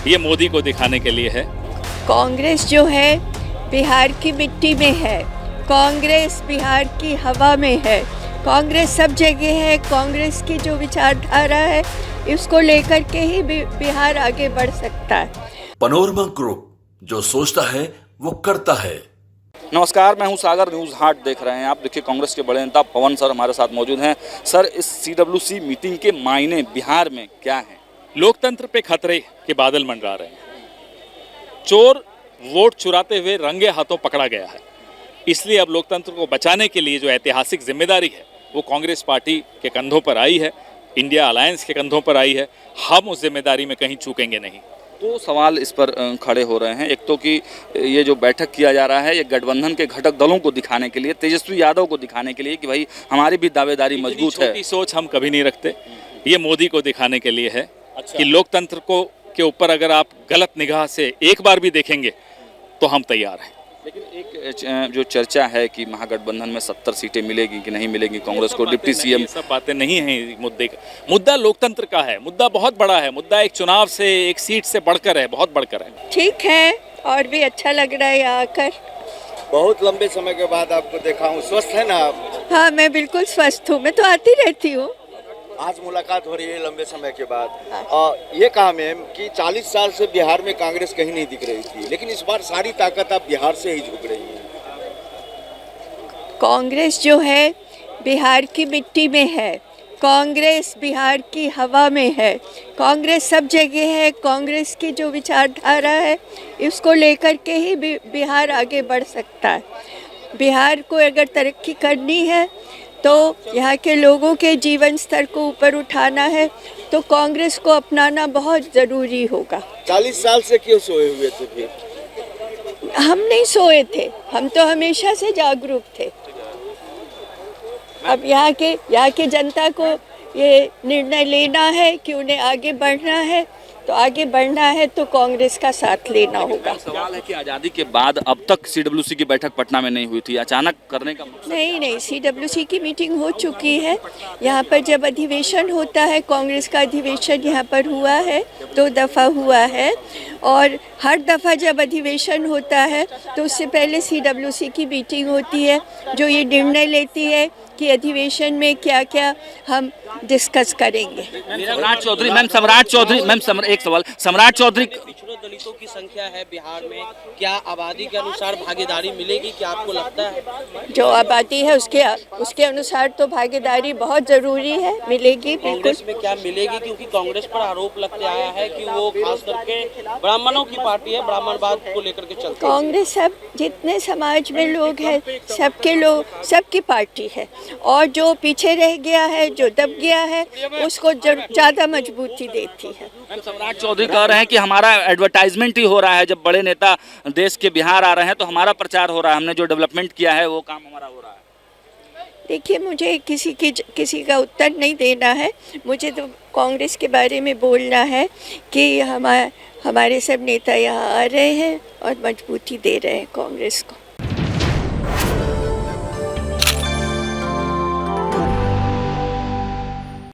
ये मोदी को दिखाने के लिए है। कांग्रेस जो है बिहार की मिट्टी में है, कांग्रेस बिहार की हवा में है, कांग्रेस सब जगह है। कांग्रेस की जो विचारधारा है इसको लेकर के ही बिहार आगे बढ़ सकता है। पनोरमा ग्रुप, जो सोचता है वो करता है। नमस्कार, मैं हूं सागर, न्यूज़ हाट देख रहे हैं आप। देखिए, कांग्रेस के बड़े नेता पवन सर हमारे साथ मौजूद हैं। सर, इस सीडब्ल्यूसी मीटिंग के मायने बिहार में क्या हैं? लोकतंत्र पे खतरे के बादल मंडरा रहे हैं। चोर वोट चुराते हुए रंगे हाथों पकड़ा गया है। इसलिए अब लोकतंत्र को बचाने के लिए जो ऐतिहासिक जिम्मेदारी है वो कांग्रेस पार्टी के कंधों पर आई है, इंडिया अलायंस के कंधों पर आई है। हम उस जिम्मेदारी में कहीं चूकेंगे नहीं। तो सवाल इस पर खड़े हो रहे हैं। एक तो कि ये जो बैठक किया जा रहा है ये गठबंधन के घटक दलों को दिखाने के लिए, तेजस्वी यादव को दिखाने के लिए कि भाई हमारी भी दावेदारी मजबूत है। सोच हम कभी नहीं रखते। ये मोदी को दिखाने के लिए है कि लोकतंत्र को के ऊपर अगर आप गलत निगाह से एक बार भी देखेंगे तो हम तैयार हैं। लेकिन एक जो चर्चा है कि महागठबंधन में 70 सीटें मिलेगी कि नहीं मिलेगी कांग्रेस को, डिप्टी सीएम, सब बातें नहीं हैं मुद्दे का। मुद्दा लोकतंत्र का है, मुद्दा बहुत बड़ा है। मुद्दा एक चुनाव से, एक सीट से बढ़कर है, बहुत बढ़कर है। ठीक है, और भी अच्छा लग रहा है यहाँ आकर। बहुत लंबे समय के बाद आपको देखा हूँ। स्वस्थ है ना आप? हाँ, मैं बिल्कुल स्वस्थ हूँ। मैं तो आती रहती हूँ। आज मुलाकात हो रही है लंबे समय के बाद। ये कहा मैम कि 40 साल से बिहार में कांग्रेस कहीं नहीं दिख रही थी, लेकिन इस बार सारी ताकत आप बिहार से ही झुक रही है। कांग्रेस जो है बिहार की मिट्टी में है, कांग्रेस बिहार की हवा में है, कांग्रेस सब जगह है। कांग्रेस की जो विचारधारा है इसको लेकर के ही बिहार आगे बढ़ सकता है। बिहार को अगर तरक्की करनी है तो यहाँ के लोगों के जीवन स्तर को ऊपर उठाना है तो कांग्रेस को अपनाना बहुत ज़रूरी होगा। 40 साल से क्यों सोए हुए थे फिर? हम नहीं सोए थे, हम तो हमेशा से जागरूक थे। अब यहाँ के जनता को ये निर्णय लेना है कि उन्हें आगे बढ़ना है, तो आगे बढ़ना है तो कांग्रेस का साथ लेना होगा। सवाल है कि आज़ादी के बाद अब तक सीडब्ल्यूसी की बैठक पटना में नहीं हुई थी, अचानक करने का नहीं, सीडब्ल्यूसी की मीटिंग हो चुकी है। यहाँ पर जब अधिवेशन होता है, कांग्रेस का अधिवेशन यहाँ पर हुआ है, 2 दफ़ा हुआ है, और हर दफ़ा जब अधिवेशन होता है तो उससे पहले सीडब्ल्यूसी की मीटिंग होती है जो ये निर्णय लेती है कि अधिवेशन में क्या क्या हम डिस्कस करेंगे। सम्राट चौधरी, एक सवाल, सम्राट चौधरी, पिछड़ों दलितों की संख्या है बिहार में, क्या आबादी के अनुसार भागीदारी मिलेगी? क्या आपको लगता है? जो आबादी है उसके अनुसार तो भागीदारी बहुत ज़रूरी है, मिलेगी। कांग्रेस में क्या मिलेगी? क्योंकि कांग्रेस पर आरोप लगते आया है कि वो खास करके ब्राह्मणों की पार्टी है, ब्राह्मणवाद को लेकर के चलती है। कांग्रेस सब जितने समाज में लोग हैं सबकी पार्टी है, और जो पीछे रह गया है, जो दब गया है, उसको ज़्यादा मजबूती देती है। सम्राट चौधरी कह रहे हैं कि हमारा एडवर्टाइजमेंट ही हो रहा है। जब बड़े नेता देश के बिहार आ रहे हैं तो हमारा प्रचार हो रहा है, हमने जो डेवलपमेंट किया है वो काम हमारा हो रहा है। देखिए, मुझे किसी का उत्तर नहीं देना है। मुझे तो कांग्रेस के बारे में बोलना है कि हमारे सब नेता यहाँ आ रहे हैं और मजबूती दे रहे हैं कांग्रेस को।